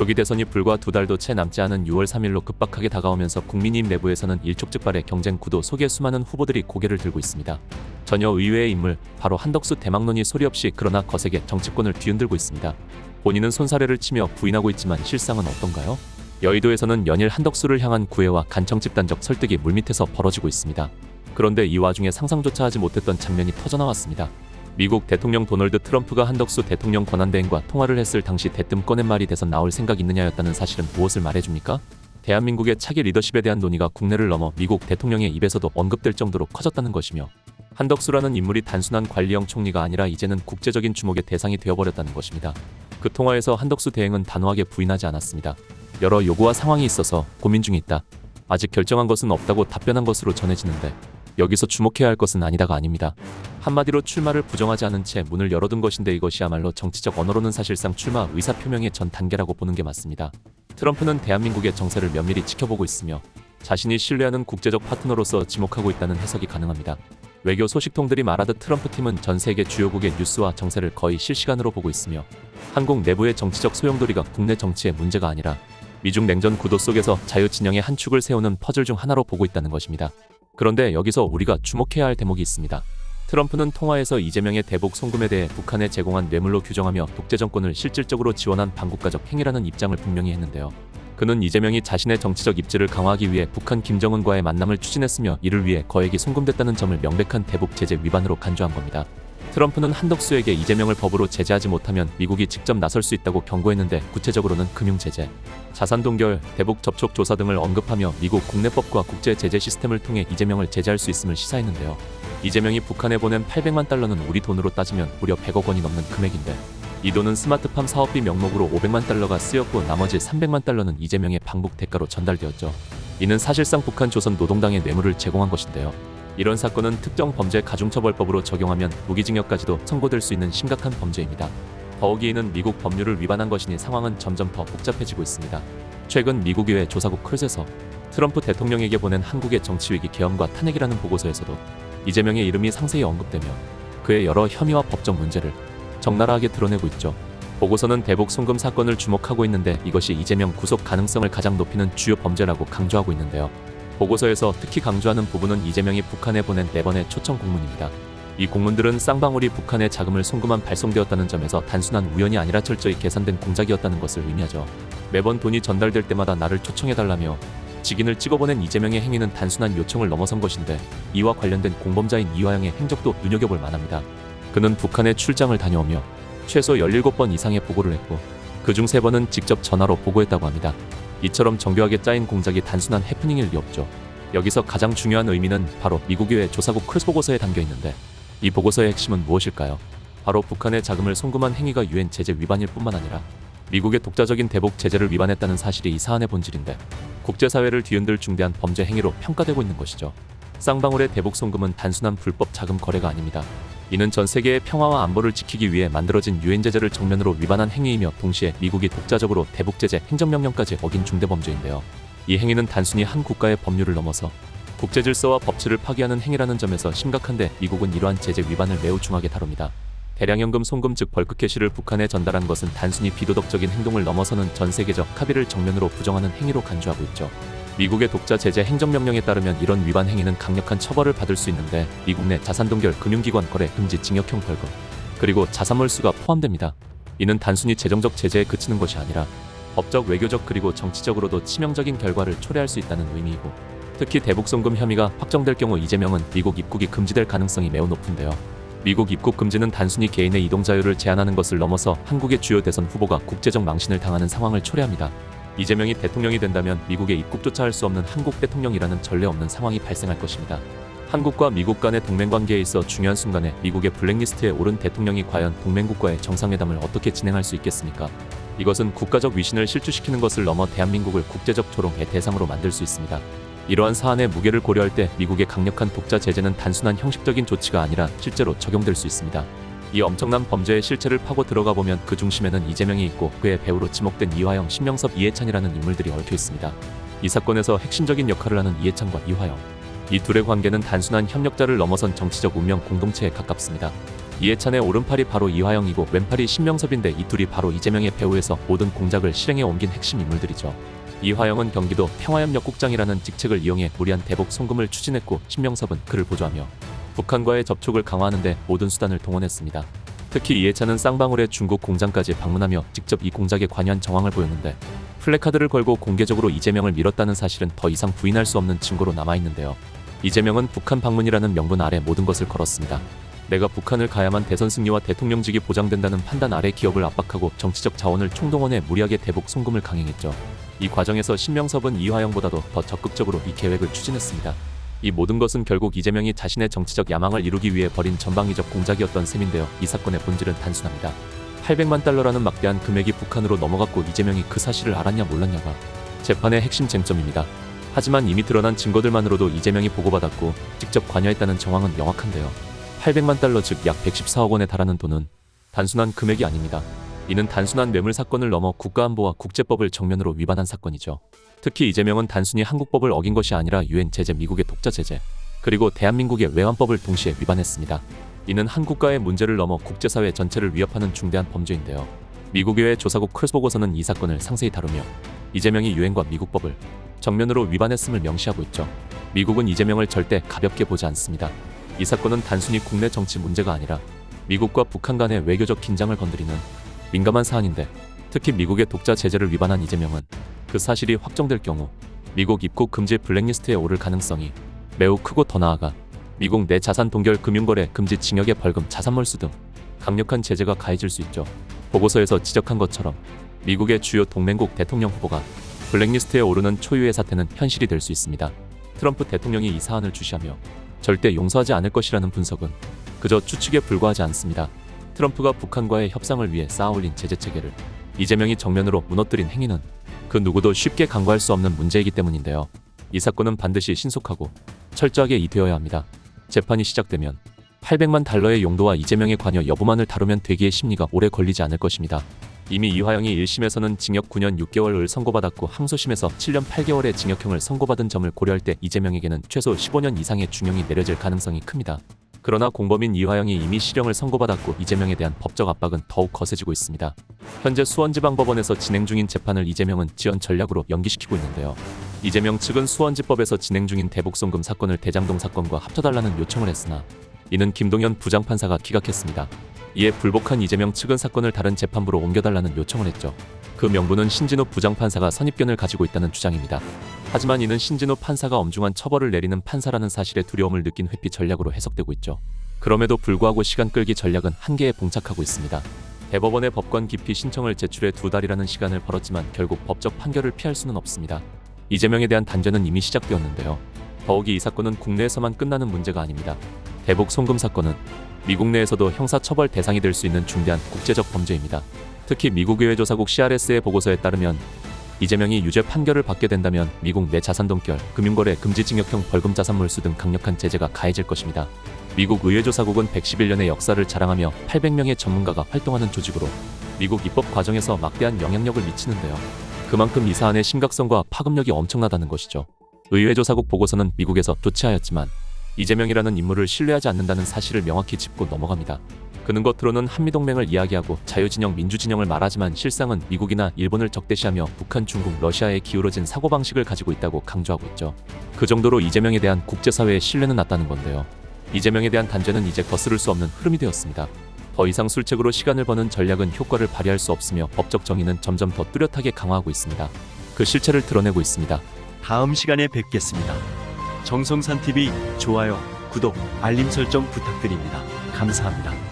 조기 대선이 불과 2달도 채 남지 않은 6월 3일로 급박하게 다가오면서 국민의힘 내부에서는 일촉즉발의 경쟁 구도 속에 수많은 후보들이 고개를 들고 있습니다. 전혀 의외의 인물, 바로 한덕수 대망론이 소리 없이 그러나 거세게 정치권을 뒤흔들고 있습니다. 본인은 손사래를 치며 부인하고 있지만 실상은 어떤가요? 여의도에서는 연일 한덕수를 향한 구애와 간청 집단적 설득이 물밑에서 벌어지고 있습니다. 그런데 이 와중에 상상조차 하지 못했던 장면이 터져나왔습니다. 미국 대통령 도널드 트럼프가 한덕수 대통령 권한대행과 통화를 했을 당시 대뜸 꺼낸 말이 대선 나올 생각 있느냐였다는 사실은 무엇을 말해줍니까? 대한민국의 차기 리더십에 대한 논의가 국내를 넘어 미국 대통령의 입에서도 언급될 정도로 커졌다는 것이며, 한덕수라는 인물이 단순한 관리형 총리가 아니라 이제는 국제적인 주목의 대상이 되어버렸다는 것입니다. 그 통화에서 한덕수 대행은 단호하게 부인하지 않았습니다. 여러 요구와 상황이 있어서 고민 중에 있다. 아직 결정한 것은 없다고 답변한 것으로 전해지는데, 여기서 주목해야 할 것은 아니다가 아닙니다. 한마디로 출마를 부정하지 않은 채 문을 열어둔 것인데, 이것이야말로 정치적 언어로는 사실상 출마 의사표명의 전 단계라고 보는 게 맞습니다. 트럼프는 대한민국의 정세를 면밀히 지켜보고 있으며 자신이 신뢰하는 국제적 파트너로서 지목하고 있다는 해석이 가능합니다. 외교 소식통들이 말하듯 트럼프 팀은 전 세계 주요국의 뉴스와 정세를 거의 실시간으로 보고 있으며, 한국 내부의 정치적 소용돌이가 국내 정치의 문제가 아니라 미중 냉전 구도 속에서 자유진영의 한 축을 세우는 퍼즐 중 하나로 보고 있다는 것입니다. 그런데 여기서 우리가 주목해야 할 대목이 있습니다. 트럼프는 통화에서 이재명의 대북 송금에 대해 북한에 제공한 뇌물로 규정하며 독재 정권을 실질적으로 지원한 반국가적 행위라는 입장을 분명히 했는데요. 그는 이재명이 자신의 정치적 입지를 강화하기 위해 북한 김정은과의 만남을 추진했으며 이를 위해 거액이 송금됐다는 점을 명백한 대북 제재 위반으로 간주한 겁니다. 트럼프는 한덕수에게 이재명을 법으로 제재하지 못하면 미국이 직접 나설 수 있다고 경고했는데, 구체적으로는 금융제재, 자산 동결, 대북 접촉 조사 등을 언급하며 미국 국내법과 국제 제재 시스템을 통해 이재명을 제재할 수 있음을 시사했는데요. 이재명이 북한에 보낸 800만 달러는 우리 돈으로 따지면 무려 100억 원이 넘는 금액인데, 이 돈은 스마트팜 사업비 명목으로 500만 달러가 쓰였고 나머지 300만 달러는 이재명의 방북 대가로 전달되었죠. 이는 사실상 북한 조선 노동당의 뇌물을 제공한 것인데요. 이런 사건은 특정 범죄 가중처벌법으로 적용하면 무기징역까지도 선고될 수 있는 심각한 범죄입니다. 더욱이 이는 미국 법률을 위반한 것이니 상황은 점점 더 복잡해지고 있습니다. 최근 미국의회 조사국 크루즈에서 트럼프 대통령에게 보낸 한국의 정치위기 개헌과 탄핵이라는 보고서에서도 이재명의 이름이 상세히 언급되며 그의 여러 혐의와 법적 문제를 적나라하게 드러내고 있죠. 보고서는 대북 송금 사건을 주목하고 있는데, 이것이 이재명 구속 가능성을 가장 높이는 주요 범죄라고 강조하고 있는데요. 보고서에서 특히 강조하는 부분은 이재명이 북한에 보낸 4번의 초청 공문입니다. 이 공문들은 쌍방울이 북한에 자금을 송금한 발송되었다는 점에서 단순한 우연이 아니라 철저히 계산된 공작이었다는 것을 의미하죠. 매번 돈이 전달될 때마다 나를 초청해달라며 직인을 찍어보낸 이재명의 행위는 단순한 요청을 넘어선 것인데, 이와 관련된 공범자인 이화영의 행적도 눈여겨볼 만합니다. 그는 북한에 출장을 다녀오며 최소 17번 이상의 보고를 했고, 그중 3번은 직접 전화로 보고했다고 합니다. 이처럼 정교하게 짜인 공작이 단순한 해프닝일 리 없죠. 여기서 가장 중요한 의미는 바로 미국의회 조사국 크루즈 보고서에 담겨 있는데, 이 보고서의 핵심은 무엇일까요? 바로 북한에 자금을 송금한 행위가 유엔 제재 위반일 뿐만 아니라 미국의 독자적인 대북 제재를 위반했다는 사실이 이 사안의 본질인데, 국제사회를 뒤흔들 중대한 범죄 행위로 평가되고 있는 것이죠. 쌍방울의 대북 송금은 단순한 불법 자금 거래가 아닙니다. 이는 전 세계의 평화와 안보를 지키기 위해 만들어진 유엔 제재를 정면으로 위반한 행위이며, 동시에 미국이 독자적으로 대북 제재 행정명령까지 어긴 중대범죄인데요. 이 행위는 단순히 한 국가의 법률을 넘어서 국제 질서와 법치를 파기하는 행위라는 점에서 심각한데, 미국은 이러한 제재 위반을 매우 중하게 다룹니다. 대량연금 송금 즉 벌크캐시를 북한에 전달한 것은 단순히 비도덕적인 행동을 넘어서는 전 세계적 합의를 정면으로 부정하는 행위로 간주하고 있죠. 미국의 독자 제재 행정명령에 따르면 이런 위반 행위는 강력한 처벌을 받을 수 있는데, 미국 내 자산 동결, 금융기관 거래 금지, 징역형 벌금, 그리고 자산몰수가 포함됩니다. 이는 단순히 재정적 제재에 그치는 것이 아니라 법적, 외교적, 그리고 정치적으로도 치명적인 결과를 초래할 수 있다는 의미이고, 특히 대북 송금 혐의가 확정될 경우 이재명은 미국 입국이 금지될 가능성이 매우 높은데요. 미국 입국 금지는 단순히 개인의 이동 자유를 제한하는 것을 넘어서 한국의 주요 대선 후보가 국제적 망신을 당하는 상황을 초래합니다. 이재명이 대통령이 된다면 미국에 입국조차 할 수 없는 한국 대통령이라는 전례 없는 상황이 발생할 것입니다. 한국과 미국 간의 동맹관계에 있어 중요한 순간에 미국의 블랙리스트에 오른 대통령이 과연 동맹국과의 정상회담을 어떻게 진행할 수 있겠습니까? 이것은 국가적 위신을 실추시키는 것을 넘어 대한민국을 국제적 조롱의 대상으로 만들 수 있습니다. 이러한 사안의 무게를 고려할 때 미국의 강력한 독자 제재는 단순한 형식적인 조치가 아니라 실제로 적용될 수 있습니다. 이 엄청난 범죄의 실체를 파고 들어가 보면 그 중심에는 이재명이 있고, 그의 배우로 지목된 이화영, 신명섭, 이해찬이라는 인물들이 얽혀 있습니다. 이 사건에서 핵심적인 역할을 하는 이해찬과 이화영, 이 둘의 관계는 단순한 협력자를 넘어선 정치적 운명 공동체에 가깝습니다. 이해찬의 오른팔이 바로 이화영이고 왼팔이 신명섭인데 이 둘이 바로 이재명의 배후에서 모든 공작을 실행에 옮긴 핵심 인물들이죠. 이화영은 경기도 평화협력 국장이라는 직책을 이용해 무리한 대북 송금을 추진했고 신명섭은 그를 보조하며 북한과의 접촉을 강화하는 데 모든 수단을 동원했습니다. 특히 이해찬은 쌍방울의 중국 공장까지 방문하며 직접 이 공작에 관여한 정황을 보였는데 플래카드를 걸고 공개적으로 이재명을 밀었다는 사실은 더 이상 부인할 수 없는 증거로 남아있는데요. 이재명은 북한 방문이라는 명분 아래 모든 것을 걸었습니다. 내가 북한을 가야만 대선 승리와 대통령직이 보장된다는 판단 아래 기업을 압박하고 정치적 자원을 총동원해 무리하게 대북 송금을 강행했죠. 이 과정에서 신명섭은 이화영보다도 더 적극적으로 이 계획을 추진했습니다. 이 모든 것은 결국 이재명이 자신의 정치적 야망을 이루기 위해 벌인 전방위적 공작이었던 셈인데요. 이 사건의 본질은 단순합니다. 800만 달러라는 막대한 금액이 북한으로 넘어갔고 이재명이 그 사실을 알았냐 몰랐냐가 재판의 핵심 쟁점입니다. 하지만 이미 드러난 증거들만으로도 이재명이 보고받았고 직접 관여했다는 정황은 명확한데요. 800만 달러 즉 약 114억 원에 달하는 돈은 단순한 금액이 아닙니다. 이는 단순한 뇌물 사건을 넘어 국가안보와 국제법을 정면으로 위반한 사건이죠. 특히 이재명은 단순히 한국법을 어긴 것이 아니라 유엔 제재, 미국의 독자 제재, 그리고 대한민국의 외환법을 동시에 위반했습니다. 이는 한 국가의 문제를 넘어 국제사회 전체를 위협하는 중대한 범죄인데요. 미국의회 조사국 크루스 보고서는 이 사건을 상세히 다루며 이재명이 유엔과 미국법을 정면으로 위반했음을 명시하고 있죠. 미국은 이재명을 절대 가볍게 보지 않습니다. 이 사건은 단순히 국내 정치 문제가 아니라 미국과 북한 간의 외교적 긴장을 건드리는 민감한 사안인데 특히 미국의 독자 제재를 위반한 이재명은 그 사실이 확정될 경우 미국 입국 금지 블랙리스트에 오를 가능성이 매우 크고 더 나아가 미국 내 자산 동결 금융거래 금지 징역의 벌금 자산몰수 등 강력한 제재가 가해질 수 있죠. 보고서에서 지적한 것처럼 미국의 주요 동맹국 대통령 후보가 블랙리스트에 오르는 초유의 사태는 현실이 될 수 있습니다. 트럼프 대통령이 이 사안을 주시하며 절대 용서하지 않을 것이라는 분석은 그저 추측에 불과하지 않습니다. 트럼프가 북한과의 협상을 위해 쌓아올린 제재체계를 이재명이 정면으로 무너뜨린 행위는 그 누구도 쉽게 간과할 수 없는 문제이기 때문인데요. 이 사건은 반드시 신속하고 철저하게 이되어야 합니다. 재판이 시작되면 800만 달러의 용도와 이재명의 관여 여부만을 다루면 되기의 심리가 오래 걸리지 않을 것입니다. 이미 이화영이 1심에서는 징역 9년 6개월을 선고받았고 항소심에서 7년 8개월의 징역형을 선고받은 점을 고려할 때 이재명에게는 최소 15년 이상의 중형이 내려질 가능성이 큽니다. 그러나 공범인 이화영이 이미 실형을 선고받았고 이재명에 대한 법적 압박은 더욱 거세지고 있습니다. 현재 수원지방법원에서 진행 중인 재판을 이재명은 지연 전략으로 연기시키고 있는데요. 이재명 측은 수원지법에서 진행 중인 대북송금 사건을 대장동 사건과 합쳐달라는 요청을 했으나 이는 김동연 부장판사가 기각했습니다. 이에 불복한 이재명 측은 사건을 다른 재판부로 옮겨달라는 요청을 했죠. 그 명분은 신진호 부장판사가 선입견을 가지고 있다는 주장입니다. 하지만 이는 신진호 판사가 엄중한 처벌을 내리는 판사라는 사실에 두려움을 느낀 회피 전략으로 해석되고 있죠. 그럼에도 불구하고 시간 끌기 전략은 한계에 봉착하고 있습니다. 대법원에 법관 기피 신청을 제출해 2달이라는 시간을 벌었지만 결국 법적 판결을 피할 수는 없습니다. 이재명에 대한 단죄는 이미 시작되었는데요. 더욱이 이 사건은 국내에서만 끝나는 문제가 아닙니다. 대북 송금 사건은 미국 내에서도 형사처벌 대상이 될 수 있는 중대한 국제적 범죄입니다. 특히 미국의회 조사국 CRS의 보고서에 따르면 이재명이 유죄 판결을 받게 된다면 미국 내 자산 동결, 금융거래 금지 징역형 벌금 자산몰수 등 강력한 제재가 가해질 것입니다. 미국 의회조사국은 111년의 역사를 자랑하며 800명의 전문가가 활동하는 조직으로 미국 입법 과정에서 막대한 영향력을 미치는데요. 그만큼 이 사안의 심각성과 파급력이 엄청나다는 것이죠. 의회조사국 보고서는 미국에서 조치하였지만 이재명이라는 인물을 신뢰하지 않는다는 사실을 명확히 짚고 넘어갑니다. 그는 겉으로는 한미동맹을 이야기하고 자유진영 민주진영을 말하지만 실상은 미국이나 일본을 적대시하며 북한, 중국, 러시아에 기울어진 사고방식을 가지고 있다고 강조하고 있죠. 그 정도로 이재명에 대한 국제사회의 신뢰는 낮다는 건데요. 이재명에 대한 단죄는 이제 거스를 수 없는 흐름이 되었습니다. 더 이상 술책으로 시간을 버는 전략은 효과를 발휘할 수 없으며 법적 정의는 점점 더 뚜렷하게 강화하고 있습니다. 그 실체를 드러내고 있습니다. 다음 시간에 뵙겠습니다. 정성산TV 좋아요, 구독, 알림 설정 부탁드립니다. 감사합니다.